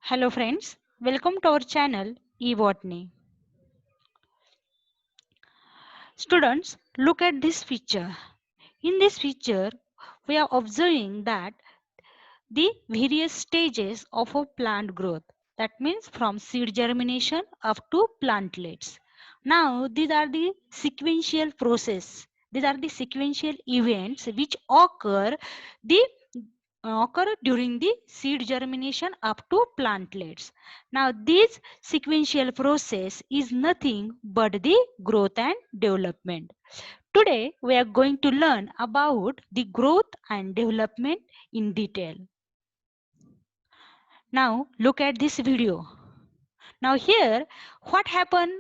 Hello friends, welcome to our channel eBotany. Students, look at this picture. In this picture, we are observing that the various stages of a plant growth. That means from seed germination up to plantlets. Now, these are the sequential process. These are the sequential events which the occur during the seed germination up to plantlets. Now, this sequential process is nothing but the growth and development. Today, we are going to learn about the growth and development in detail. Now, look at this video. Now, here, what happened?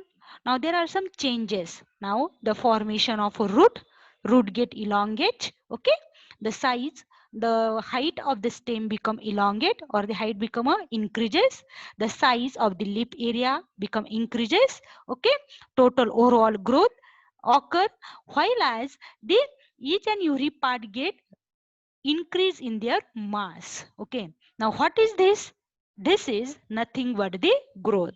Now, there are some changes. Now, the formation of a root get elongate, okay? The size, the height of the stem become elongate or the height become increases. The size of the leaf area become increases, okay? Total overall growth occur, while as the each and every part get increase in their mass. Okay, now what is this? This is nothing but the growth.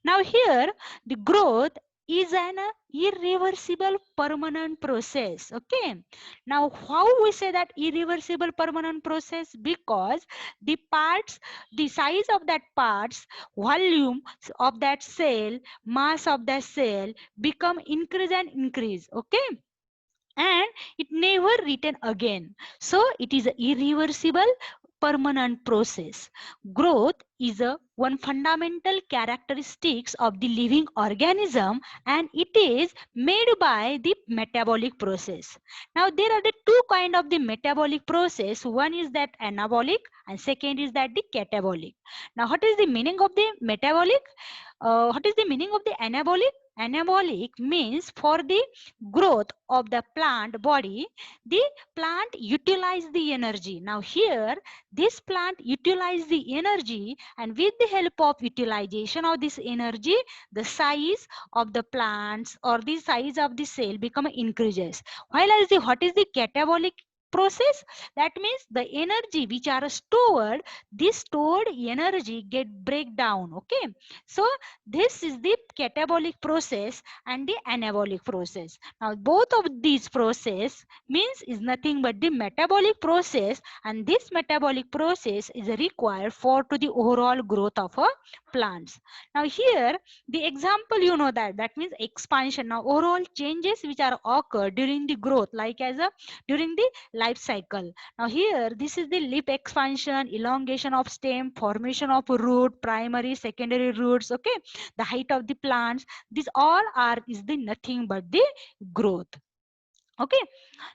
Now here the growth is an irreversible permanent process. Okay, now how we say that irreversible permanent process? Because the parts, the size of that parts, volume of that cell, mass of that cell become increase and increase. Okay, and it never return again. So it is a irreversible permanent process. Growth is a one fundamental characteristics of the living organism, and it is made by the metabolic process. Now there are the two kind of the metabolic process. One is that anabolic and second is that the catabolic. Now what is the meaning of the metabolic? What is the meaning of the anabolic? Anabolic means for the growth of the plant body, the plant utilize the energy. Now here, this plant utilize the energy, and with the help of utilization of this energy, the size of the plants or the size of the cell become increases. While as the what is the catabolic process? That means the energy which are stored, this stored energy get break down. Okay, so this is the catabolic process and the anabolic process. Now both of these process means is nothing but the metabolic process, and this metabolic process is required for to the overall growth of a plants. Now here the example, you know, that means expansion. Now overall changes which are occur during the growth, like as a during the life cycle. Now here this is the leaf expansion, elongation of stem, formation of root, primary secondary roots. Okay, the height of the plants, these all are is the nothing but the growth. Okay,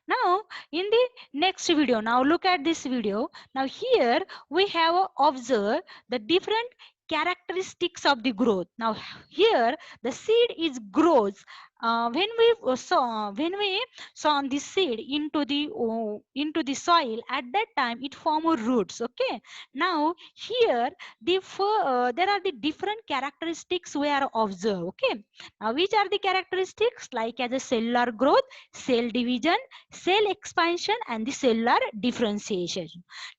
now in the next video, now look at this video. Now here we have observed the different characteristics of the growth. Now here the seed is grows when we saw this seed into the soil, at that time it form roots. Okay, now here there are the different characteristics we are observed. Okay, now which are the characteristics? Like as a cellular growth, cell division, cell expansion, and the cellular differentiation.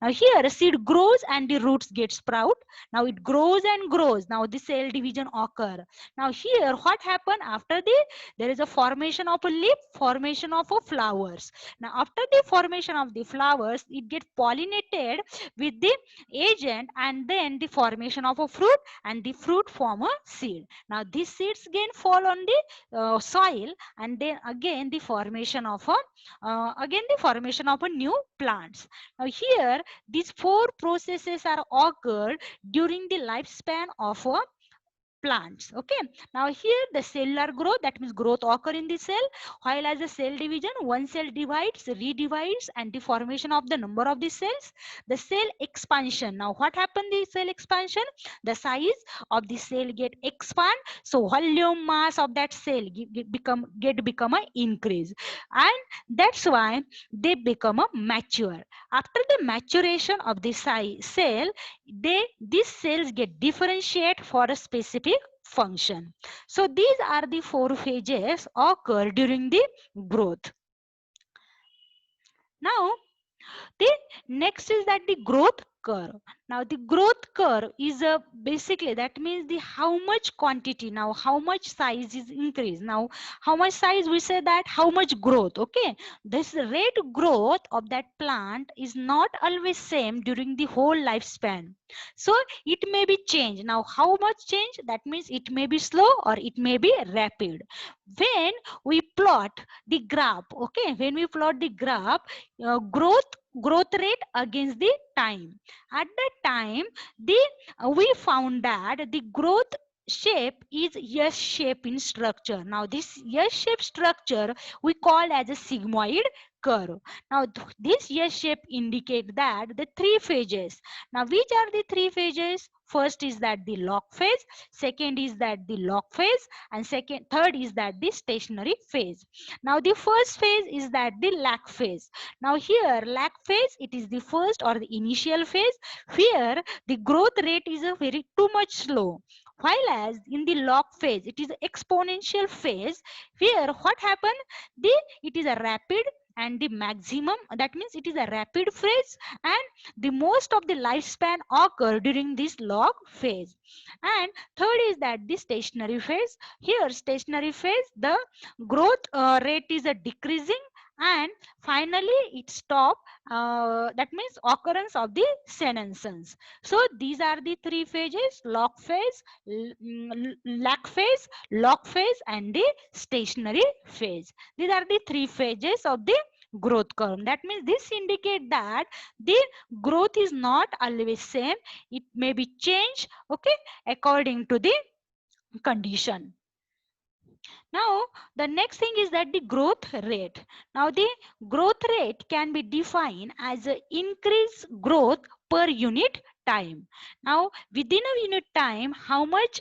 Now here seed grows and the roots get sprout. Now it grows and grows. Now the cell division occur. Now here what happened after there is a formation of a leaf, formation of a flowers. Now after the formation of the flowers, it gets pollinated with the agent, and then the formation of a fruit, and the fruit form a seed. Now these seeds again fall on the soil, and then again the formation of a new plants. Now here these four processes are occurred during the lifespan of a plants. Okay, now here the cellular growth, that means growth occur in the cell, while as a cell division, one cell divides, redivides, and the formation of the number of the cells. The cell expansion, now what happened the cell expansion? The size of the cell get expand, so volume mass of that cell become a increase, and that's why they become a mature. After the maturation of the cell, these cells get differentiate for a specific function. So these are the four phases occur during the growth. Now the next is that the growth curve. Now the growth curve is a basically that means the how much quantity, now how much size is increased. Now how much size, we say that how much growth. Okay, this rate growth of that plant is not always same during the whole lifespan, so it may be changed. Now how much change, that means it may be slow or it may be rapid. When we plot the graph, okay, when we plot the graph, growth rate against the time, at that time the we found that the growth shape is S shape in structure. Now this S shape structure we call as a sigmoid curve. Now this S shape indicate that the three phases. Now which are the three phases? First is that the log phase, second is that the log phase, and third is that the stationary phase. Now the first phase is that the lag phase. Now here lag phase, it is the first or the initial phase where the growth rate is a very too much slow, while as in the log phase it is exponential phase where what happened, the it is a rapid and the maximum, that means it is a rapid phase, and the most of the lifespan occur during this log phase. And third is that the stationary phase. Here stationary phase, the growth rate is a decreasing, and finally it stop, that means occurrence of the senescence. So these are the three phases: log phase, lag phase, log phase, and the stationary phase. These are the three phases of the growth curve. That means this indicate that the growth is not always same, it may be changed, okay, according to the condition. Now the next thing is that the growth rate. Now the growth rate can be defined as a increased growth per unit time. Now within a unit time, how much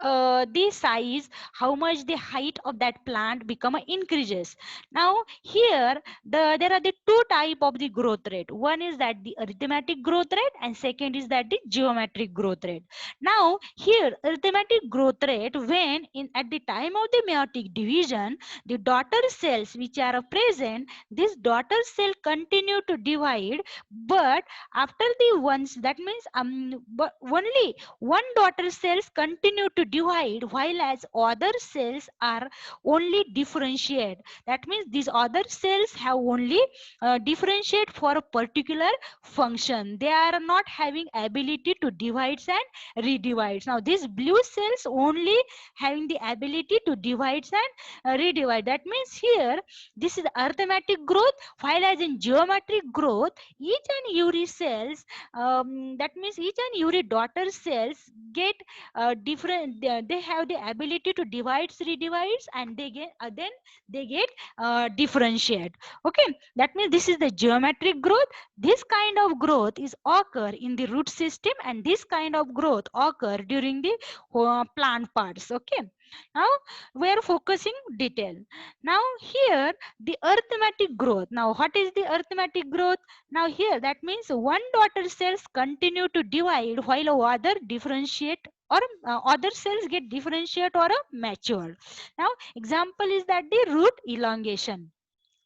the size, how much the height of that plant become increases. Now here there are the two type of the growth rate. One is that the arithmetic growth rate, and second is that the geometric growth rate. Now here arithmetic growth rate, when in at the time of the meiotic division, the daughter cells which are present, this daughter cell continue to divide, but after the ones, that means but only one daughter cells continue to divide, while as other cells are only differentiate. That means these other cells have only differentiate for a particular function. They are not having ability to divide and redivides. Now these blue cells only having the ability to divide and redivide. That means here this is arithmetic growth, while as in geometric growth, each and every cells, that means each and every daughter cells get different, they have the ability to divides, redivides, and they get then they get differentiate. Okay, that means this is the geometric growth. This kind of growth is occur in the root system, and this kind of growth occur during the plant parts. Okay, now we are focusing detail. Now here the arithmetic growth. Now what is the arithmetic growth? Now here that means one daughter cells continue to divide while other differentiate, or other cells get differentiate or mature. Now example is that the root elongation.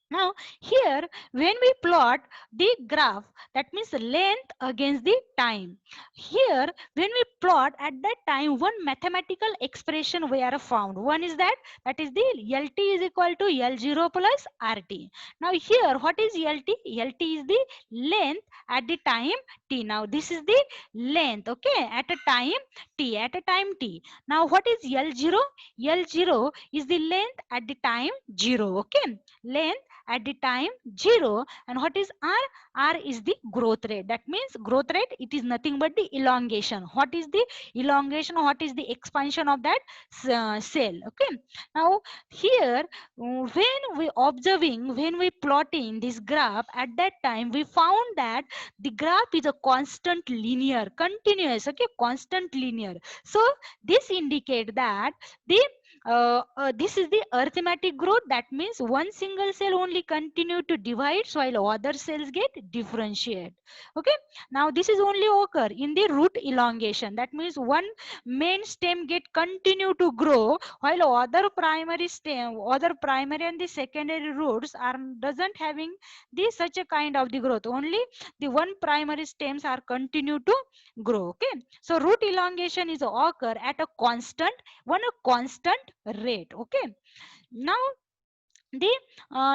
Now here when we plot the graph, that means length against the time. Here when we plot at that time, one mathematical expression we are found. One is that is the LT is equal to L0 plus RT. Now here what is LT? LT is the length at the time T. Now this is the length, okay, at a time T, at a time T. Now what is L0? L0 is the length at the time 0, okay, length at the time 0. And what is R? R is the growth rate. That means growth rate, it is nothing but the elongation. What is the elongation? What is the expansion of that cell? Okay, now here when we observing, when we plotting this graph, at that time we found that the graph is a constant linear, continuous, okay, constant linear. So this indicate that the this is the arithmetic growth. That means one single cell only continue to divide while other cells get differentiate. Okay. Now this is only occur in the root elongation. That means one main stem get continue to grow while other primary stem, other primary and the secondary roots are doesn't having the such a kind of the growth. Only the one primary stems are continue to grow. Okay. So root elongation is occur at a constant rate. Okay. Now the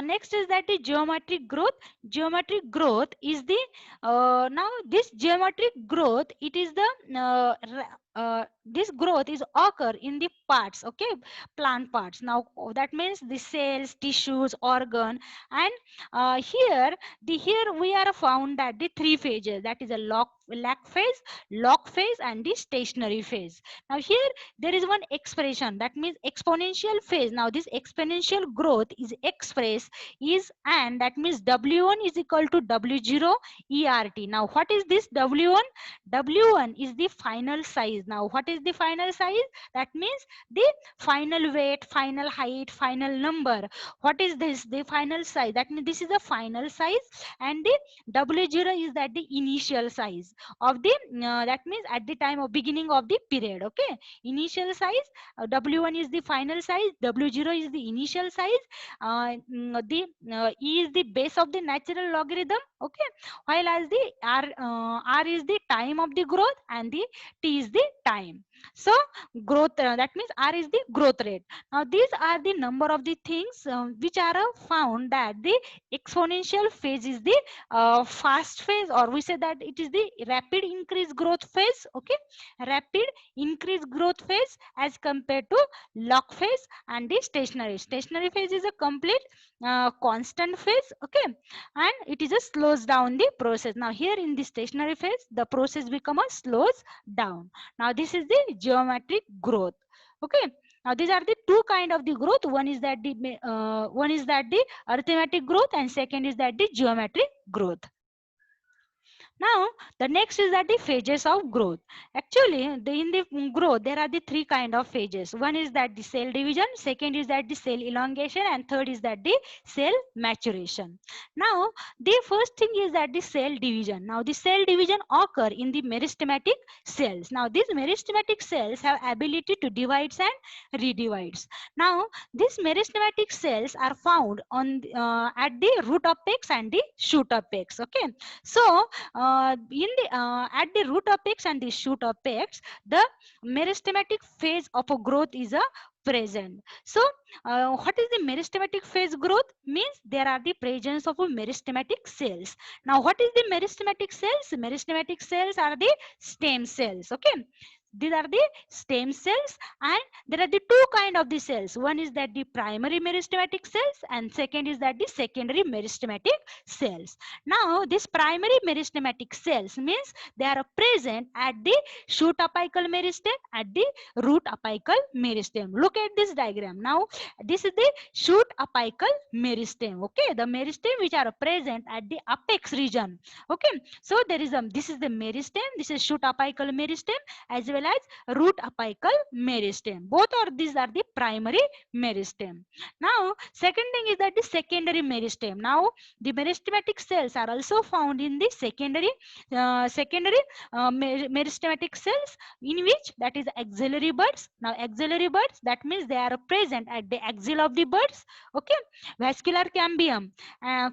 next is that the geometric growth. Geometric growth is the now this geometric growth, it is the this growth is occur in the parts. Okay, plant parts. Now that means the cells, tissues, organ, and here we are found that the three phases, that is a log phase and the stationary phase. Now here there is one expression, that means exponential phase. Now this exponential growth is expressed is, and that means W1 is equal to W0 ERT. Now what is this W1? W1 is the final size. Now what is the final size? That means the final weight, final height, final number. What is this? The final size. That means this is the final size, and the W0 is that the initial size of the that means at the time of beginning of the period. Okay, initial size, W1 is the final size, W0 is the initial size, the E is the base of the natural logarithm. Okay, while as the R is the time of the growth and the T is the time. So growth, that means R is the growth rate. Now these are the number of the things which are found that the exponential phase is the fast phase, or we say that it is the rapid increase growth phase. Okay, rapid increase growth phase as compared to log phase and the stationary phase is a complete constant phase. Okay, and it is a slows down the process. Now here in the stationary phase the process become a slows down. Now this is the geometric growth. Okay, now these are the two kind of the growth. One is that the arithmetic growth, and second is that the geometric growth. Now the next is that the phases of growth. Actually in the growth there are the three kind of phases. One is that the cell division, second is that the cell elongation, and third is that the cell maturation. Now the first thing is that the cell division. Now the cell division occur in the meristematic cells. Now these meristematic cells have ability to divide and redivides. Now these meristematic cells are found on at the root apex and the shoot apex. Okay, so at the root apex and the shoot apex, the meristematic phase of a growth is a present. So what is the meristematic phase growth? Means there are the presence of a meristematic cells. Now what is the meristematic cells? Meristematic cells are the stem cells. Okay, these are the stem cells, and there are the two kind of the cells. One is that the primary meristematic cells, and second is that the secondary meristematic cells. Now this primary meristematic cells means they are present at the shoot apical meristem, at the root apical meristem. Look at this diagram. Now this is the shoot apical meristem. Okay, the meristem which are present at the apex region. Okay, so there is this is the meristem, this is shoot apical meristem, as well as root apical meristem. Both are these are the primary meristem. Now second thing is that the secondary meristem. Now the meristematic cells are also found in the secondary meristematic cells, in which that is axillary buds. Now axillary buds, that means they are present at the axil of the buds. Okay, vascular cambium,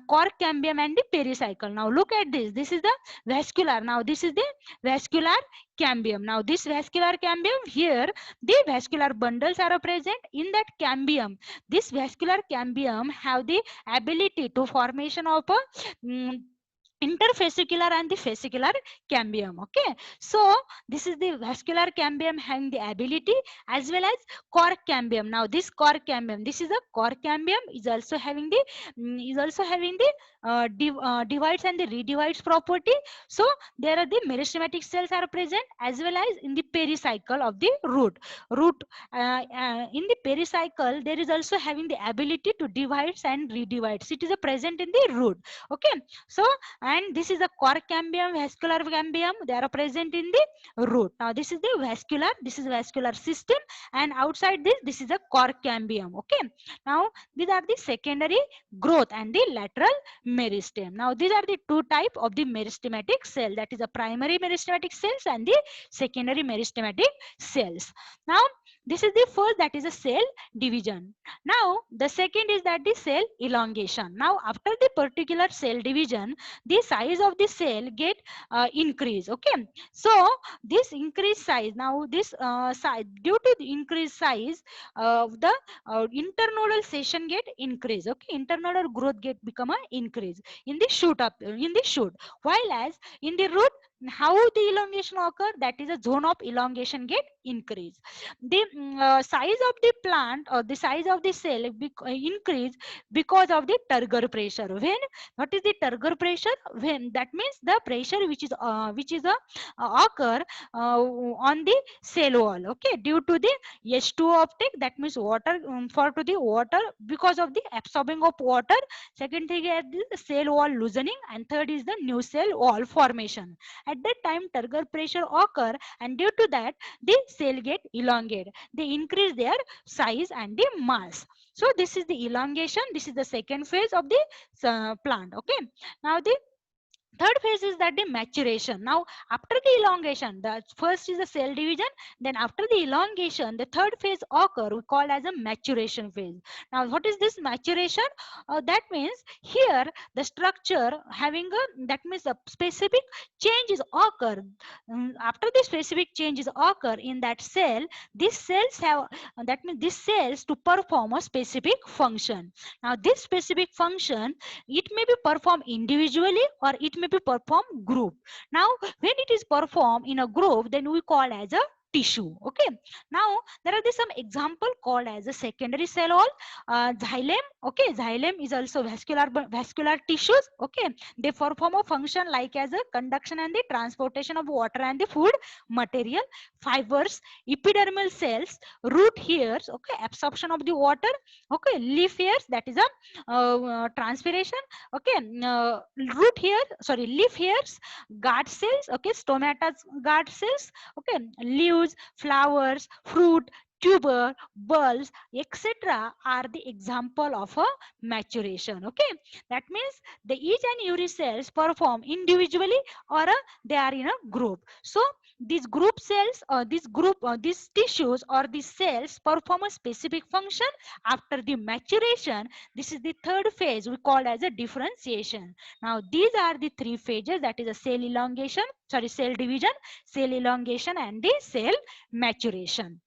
cork cambium, and the pericycle. Now look at this. This is the vascular. Now this is the vascular cambium. Now this vascular cambium, here the vascular bundles are present in that cambium. This vascular cambium have the ability to formation of a interfascicular and the fascicular cambium. Okay, so this is the vascular cambium having the ability, as well as cork cambium. Now this cork cambium, this is a cork cambium, is also having the divides and the redivides property. So there are the meristematic cells are present as well as in the pericycle of the root. In the pericycle there is also having the ability to divides and redivides. It is a present in the root. Okay, so and this is a cork cambium, vascular cambium, they are present in the root. Now this is the vascular, this is vascular system, and outside this is a cork cambium. Okay, now these are the secondary growth and the lateral meristem. Now these are the two type of the meristematic cell, that is the primary meristematic cells and the secondary meristematic cells. Now this is the first, that is a cell division. Now the second is that the cell elongation. Now after the particular cell division, the size of the cell get increase. Okay, so this increased size, now this size, due to the increased size of the internodal section get increase. Okay, internodal growth get become a increase in the shoot up in the shoot, while as in the root, how the elongation occur, that is a zone of elongation get increase. The size of the plant or the size of the cell increase because of the turgor pressure. When, what is the turgor pressure? When, that means the pressure which is a occur on the cell wall. Okay, due to the H2O uptake, that means water for to the water, because of the absorbing of water. Second thing is the cell wall loosening, and third is the new cell wall formation. At that time turgor pressure occur, and due to that the cell get elongated, they increase their size and the mass. So this is the elongation, this is the second phase of the plant. Okay, now the third phase is that the maturation. Now after the elongation, the first is the cell division, then after the elongation the third phase occur, we call as a maturation phase. Now what is this maturation? That means here the structure having a, that means a specific changes occur. After the specific changes occur in that cell, these cells have that means these cells to perform a specific function. Now this specific function, it may be performed individually or it may be performed group. Now when it is performed in a group, then we call as a tissue. Okay, now there are some example called as a secondary cell wall, xylem. Okay, xylem is also vascular tissues. Okay, they perform a function like as a conduction and the transportation of water and the food material. Fibers, epidermal cells, root hairs, okay, absorption of the water. Okay, leaf hairs, that is a transpiration. Okay, root hair, sorry, leaf hairs, guard cells. Okay, stomata guard cells. Okay, leaves, flowers, fruit, tuber, bulbs, etc. are the example of a maturation. Okay, that means the each and every cells perform individually or they are in a group. So these group cells or these tissues or these cells perform a specific function. After the maturation, this is the third phase we call as a differentiation. Now these are the three phases, that is a cell elongation, sorry, cell division, cell elongation and the cell maturation.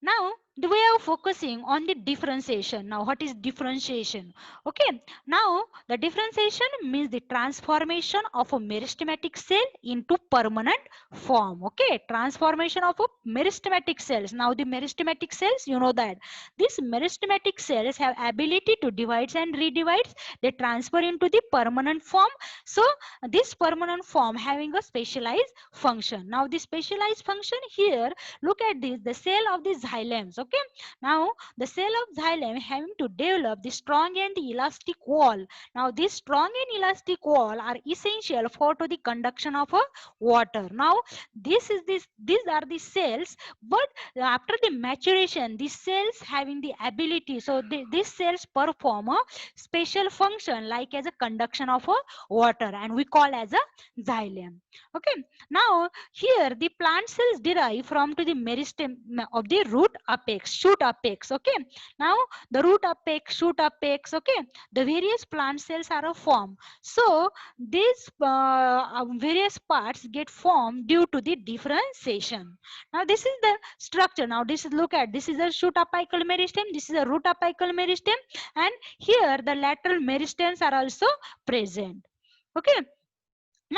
Now the way of focusing on the differentiation. Now what is differentiation? Okay, now the differentiation means the transformation of a meristematic cell into permanent form. Okay, transformation of a meristematic cells. Now the meristematic cells, you know that these meristematic cells have ability to divide and redivide. They transfer into the permanent form. So this permanent form having a specialized function. Now the specialized function here, look at this, the cell of the xylems. Okay, now the cell of xylem having to develop the strong and the elastic wall. Now this strong and elastic wall are essential for to the conduction of a water. Now these are the cells, but after the maturation these cells having the ability, so these cells perform a special function like as a conduction of a water, and we call as a xylem. Okay, now here the plant cells derive from to the meristem of the root apex, shoot apex. Okay, now the root apex, shoot apex, okay, the various plant cells are formed. So these various parts get formed due to the differentiation. Now this is the structure. Now this is, look at, this is a shoot apical meristem, this is a root apical meristem, and here the lateral meristems are also present. Okay,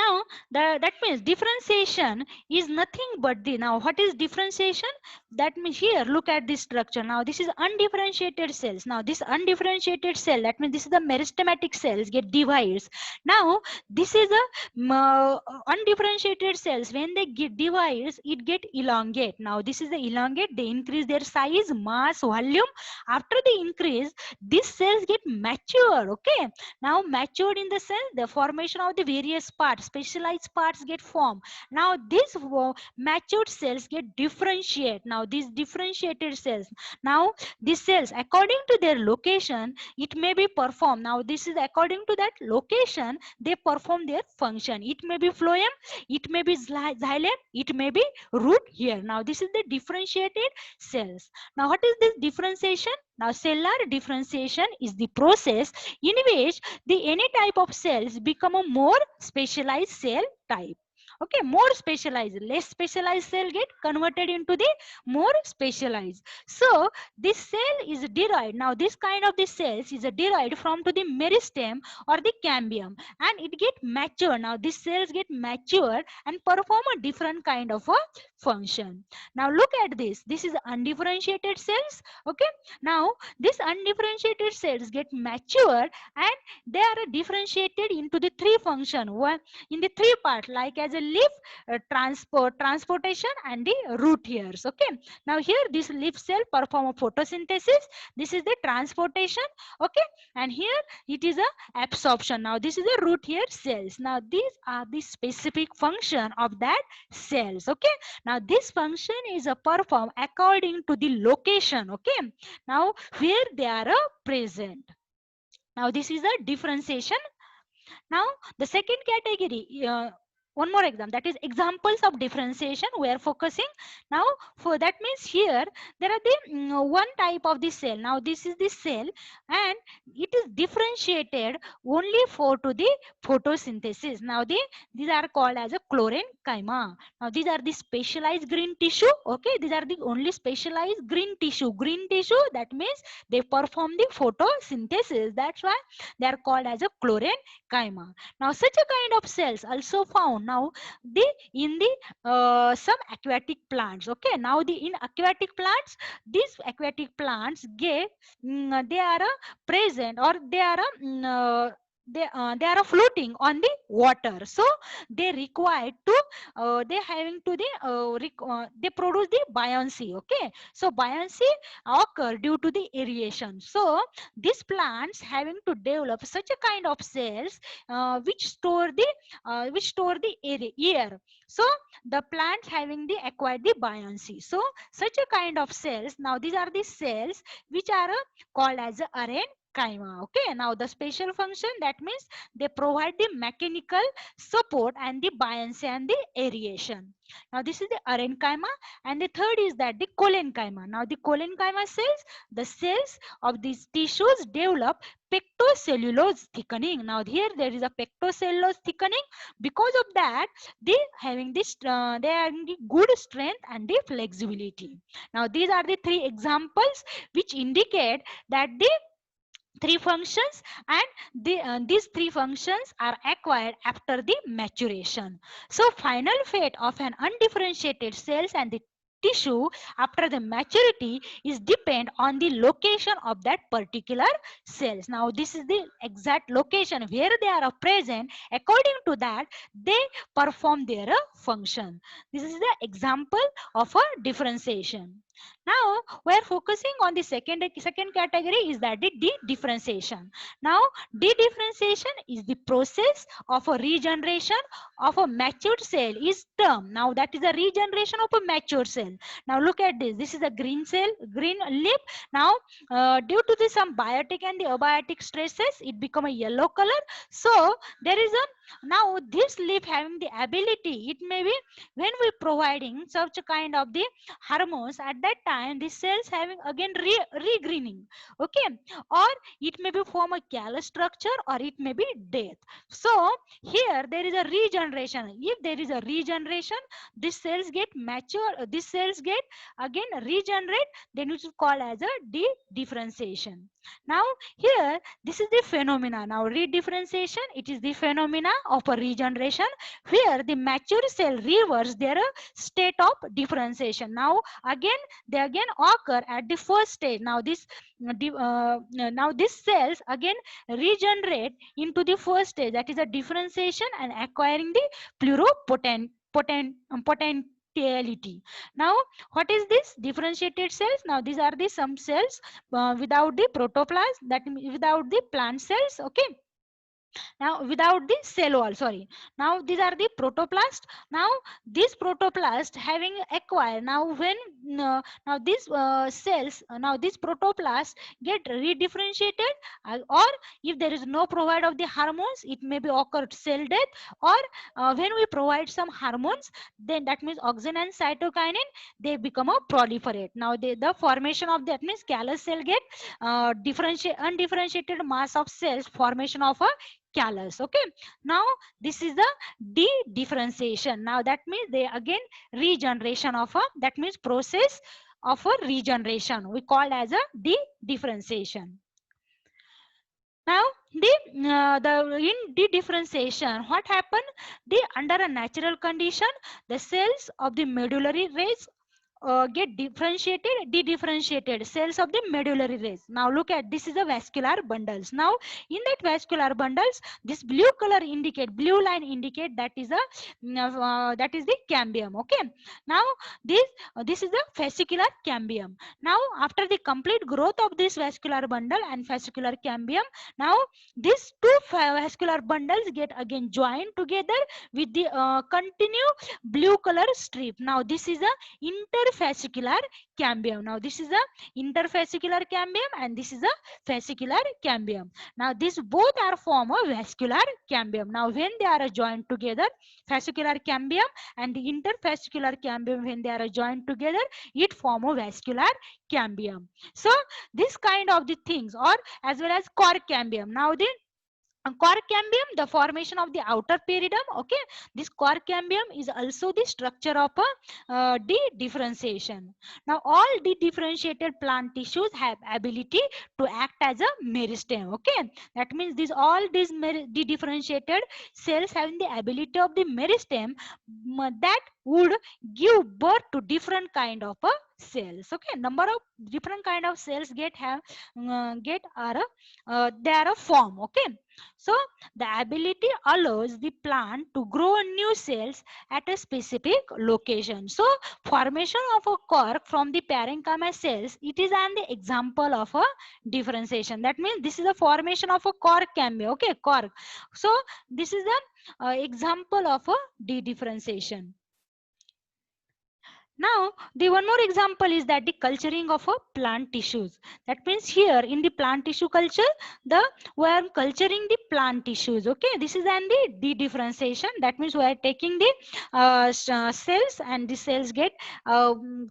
Now that means differentiation is nothing but the, now what is differentiation? That means here look at this structure. Now this is undifferentiated cells. Now this undifferentiated cell, that means this is the meristematic cells get divides. Now this is a undifferentiated cells, when they get divides it get elongate. Now this is the elongate, they increase their size, mass, volume. After the increase these cells get mature. Okay, now matured in the sense the formation of the various parts, specialized parts get formed. Now these matured cells get differentiate. Now these differentiated cells, now these cells according to their location it may be performed. Now this is according to that location they perform their function. It may be phloem, it may be xylem, it may be root here. Now this is the differentiated cells. Now what is this differentiation? Now cellular differentiation is the process in which the any type of cells become a more specialized cell type. Okay, more specialized, less specialized cell get converted into the more specialized. So this cell is derived. Now this kind of the cells is derived from to the meristem or the cambium, and it get mature. Now these cells get mature and perform a different kind of a function. Now look at this. This is undifferentiated cells. Okay, now these undifferentiated cells get mature and they are differentiated into the three function. One in the three part, like as a leaf, transportation and the root hairs. Okay, now here this leaf cell perform a photosynthesis. This is the transportation. Okay, and here it is a absorption. Now this is the root hair cells. Now these are the specific function of that cells. Okay, now this function is a perform according to the location. Okay, now where they are present. Now this is a differentiation. Now the second category, one more example, that is examples of differentiation we are focusing. Now for that means here there are the one type of the cell. Now this is the cell and it is differentiated only for to the photosynthesis. Now these are called as a chlorenchyma. Now these are the specialized green tissue. Okay, these are the only specialized green tissue. Green tissue, that means they perform the photosynthesis. That's why they are called as a chlorenchyma. Now such a kind of cells also found now the in the some aquatic plants. Okay, now the in aquatic plants, these aquatic plants get they are present, or they are they are floating on the water, so they require to they having to the they produce the buoyancy. Okay, so buoyancy occur due to the aeration. So these plants having to develop such a kind of cells which store the air. So the plants having the acquired the buoyancy. So such a kind of cells, now these are the cells which are called as parenchyma. Okay, now the special function, that means they provide the mechanical support and the buoyancy and the aeration. Now this is the parenchyma, and the third is that the collenchyma. Now the collenchyma cells, the cells of these tissues develop pectocellulose thickening. Now here there is a pectocellulose thickening. Because of that, they having this they are having the good strength and the flexibility. Now these are the three examples which indicate that the three functions, and these three functions are acquired after the maturation. So final fate of an undifferentiated cells and the tissue after the maturity is depend on the location of that particular cells. Now this is the exact location where they are present. According to that, they perform their function. This is the example of a differentiation. Now we are focusing on the second category, is that the de-differentiation. Now de-differentiation is the process of a regeneration of a matured cell is term. Now that is a regeneration of a matured cell. Now look at this. This is a green cell, green leaf. Now due to the some biotic and the abiotic stresses, it become a yellow color. So there is a, now this leaf having the ability, it may be when we providing such a kind of the hormones, at that time the cells having again regreening. Okay, or it may be form a callus structure, or it may be death. So here there is a regeneration. If there is a regeneration, these cells get mature, these cells get again regenerate, then it is called as a de-differentiation. Now here this is the phenomena. Now redifferentiation, it is the phenomena of a regeneration, where the mature cell reverse their state of differentiation. Now again they again occur at the first stage. Now these cells again regenerate into the first stage, that is a differentiation, and acquiring the potentiality. Now what is this differentiated cells? Now these are the some cells without the protoplasm, that means without the plant cells. Okay, now without the cell wall, sorry. Now these are the protoplast. Now this protoplast having acquired, now when now these cells, now this protoplast get redifferentiated, or if there is no provide of the hormones, it may be occurred cell death, or when we provide some hormones, then that means auxin and cytokinin, they become a proliferate. Now the formation of that means callus cell get undifferentiated mass of cells, formation of a callus. Okay, now this is the de-differentiation. Now that means they again regeneration of a, that means process of a regeneration, we call as a de-differentiation. Now the in de-differentiation, what happened? The under a natural condition, the cells of the medullary rays get differentiated, de-differentiated cells of the medullary rays. Now look at, this is a vascular bundles. Now in that vascular bundles, this blue color indicate, blue line indicate that is a that is the cambium. Okay, now this is the fascicular cambium. Now after the complete growth of this vascular bundle and fascicular cambium, now these two vascular bundles get again joined together with the continue blue color strip. Now this is a interfascicular cambium. Now this is a interfascicular cambium and this is a fascicular cambium. Now these both are form of vascular cambium. Now when they are joined together, fascicular cambium and the interfascicular cambium, when they are joined together, it form a vascular cambium. So this kind of the things, or as well as cork cambium. Now the cork cambium, the formation of the outer peridium. Okay, this cork cambium is also the structure of a de-differentiation. Now all de-differentiated plant tissues have ability to act as a meristem. Okay, that means these all these de-differentiated cells having the ability of the meristem, that would give birth to different kind of cells. Okay, number of different kind of cells get are they are a form. Okay, so the ability allows the plant to grow new cells at a specific location. So formation of a cork from the parenchyma cells, it is an example of a differentiation. That means this is a formation of a cork cambium. Okay, cork. So this is the example of a de-differentiation. Now, the one more example is that the culturing of a plant tissues. That means here in the plant tissue culture, we are culturing the plant tissues. Okay, this is an the de-differentiation. That means we are taking the cells, and the cells get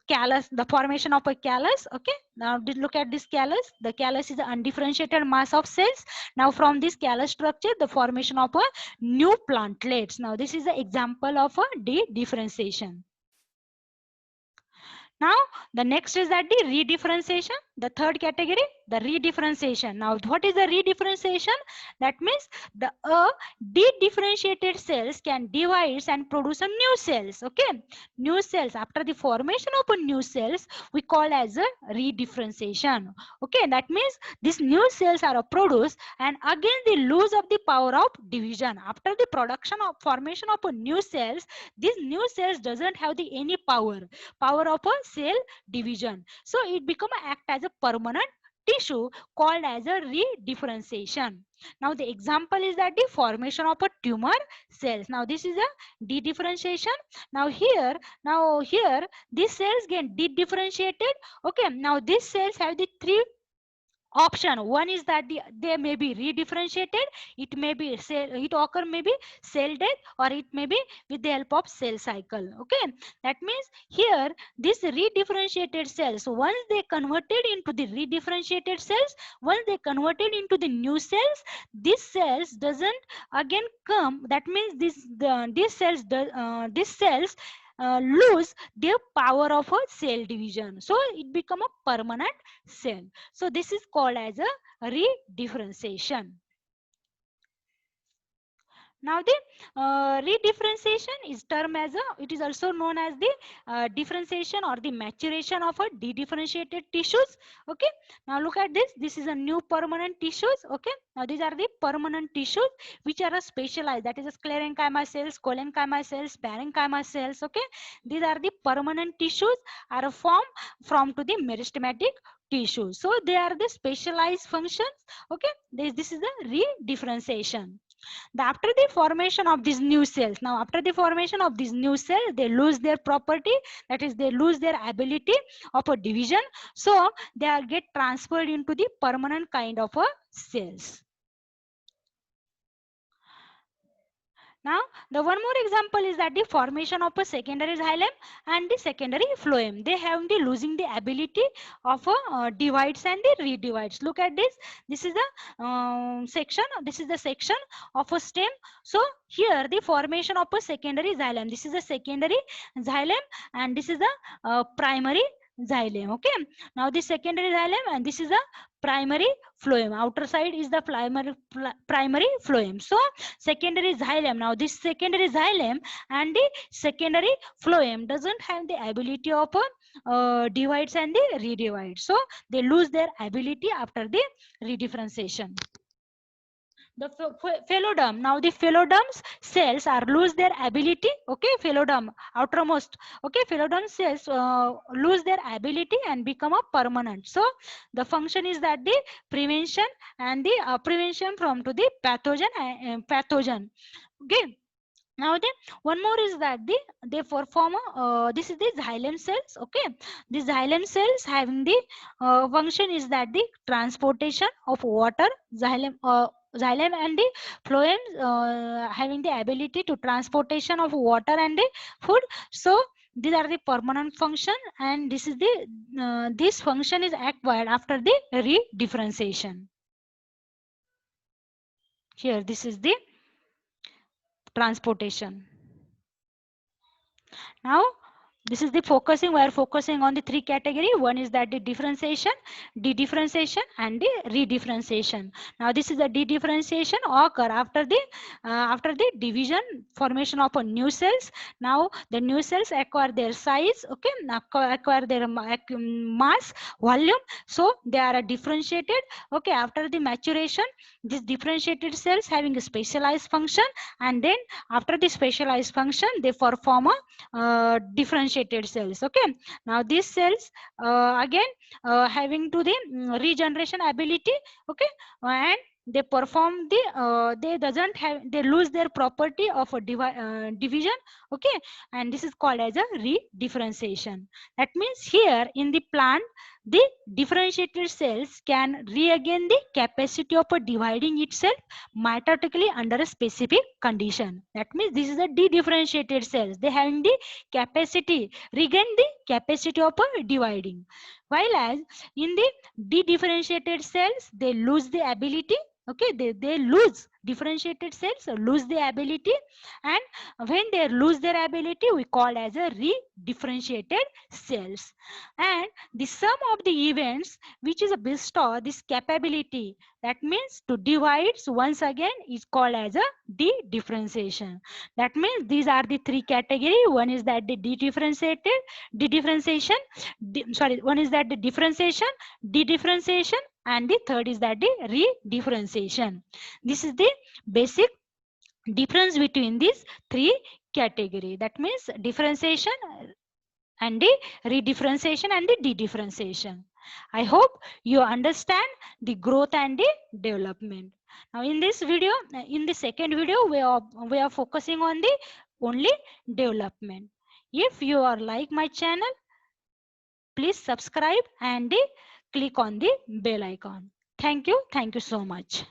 callus, the formation of a callus. Okay, now look at this callus. The callus is the undifferentiated mass of cells. Now from this callus structure, the formation of a new plantlets. Now this is the example of a de-differentiation. Now the next is that the redifferentiation, the third category, the redifferentiation. Now what is the redifferentiation? That means the de-differentiated cells can divide and produce a new cells. Okay, new cells, after the formation of a new cells, we call as a redifferentiation. Okay, that means these new cells are produced, and again the lose of the power of division. After the production of formation of a new cells, these new cells doesn't have the any power of a cell division, so it become act as a permanent tissue called as a redifferentiation. Now the example is that the formation of a tumor cells. Now this is a de-differentiation. Now here these cells get de-differentiated. Okay, now these cells have the three option. One is that they may be redifferentiated, it may be it occur maybe cell death, or it may be with the help of cell cycle. Okay, that means here this redifferentiated cells, once they converted into the redifferentiated cells, once they converted into the new cells, these cells doesn't again come. That means these cells lose their power of a cell division, so it become a permanent cell. So this is called as a redifferentiation. Now the redifferentiation is termed as it is also known as the differentiation or the maturation of a dedifferentiated tissues. Okay. Now look at this. This is a new permanent tissues. Okay. Now these are the permanent tissues which are specialized. That is a sclerenchyma cells, collenchyma cells, parenchyma cells. Okay. These are the permanent tissues are formed from to the meristematic tissues. So they are the specialized functions. Okay. This is the redifferentiation. After the formation of these new cells, now after the formation of these new cells, they lose their property, that is they lose their ability of a division, so they are get transferred into the permanent kind of a cells. Now, the one more example is that the formation of a secondary xylem and the secondary phloem. They have the losing the ability of divides and the redivides. Look at this. This is the section. This is the section of a stem. So here the formation of a secondary xylem. This is a secondary xylem and this is the primary xylem. Okay. Now this secondary xylem and this is a primary phloem. Outer side is the primary phloem. So secondary xylem. Now this secondary xylem and the secondary phloem doesn't have the ability of divides and the redivides. So they lose their ability after the redifferentiation. The phylloderm. Now the phylloderm's cells are lose their ability. Okay, phylloderm outermost. Okay, phylloderm cells lose their ability and become a permanent. So the function is that the prevention and the prevention from to the pathogen. Okay. Now then one more is that they perform this is the xylem cells. Okay, the xylem cells having the function is that the transportation of water, xylem and the phloem having the ability to transportation of water and the food. So these are the permanent function and this is the this function is acquired after the redifferentiation. Here this is the transportation. Now this is the focusing. We are focusing on the three category. One is that the differentiation, dedifferentiation and the redifferentiation. Now this is the dedifferentiation occur after the division, formation of a new cells. Now the new cells acquire their size, okay, acquire their mass, volume, so they are differentiated. Okay, after the maturation, these differentiated cells having a specialized function, and then after the specialized function they perform a differentiated cells. Okay, now these cells again having to the regeneration ability. Okay, and they perform the they doesn't have, they lose their property of a division. Okay, and this is called as a redifferentiation. That means here in the plant the differentiated cells can regain the capacity of dividing itself mitotically under a specific condition. That means this is a dedifferentiated cells. They having the capacity, regain the capacity of dividing. While as in the dedifferentiated cells, they lose the ability. Okay, they lose, differentiated cells lose the ability, and when they lose their ability, we call as a redifferentiated cells. And the sum of the events which is bestow this capability, that means to divide once again, is called as a dedifferentiation. That means these are the three category. One is that the dedifferentiation, one is that the differentiation, dedifferentiation, and the third is that the redifferentiation. This is the basic difference between these three category. That means differentiation and the redifferentiation and the dedifferentiation. I hope you understand the growth and the development. Now in this video, in the second video, we are focusing on the only development. If you are like my channel, please subscribe and click on the bell icon. Thank you so much.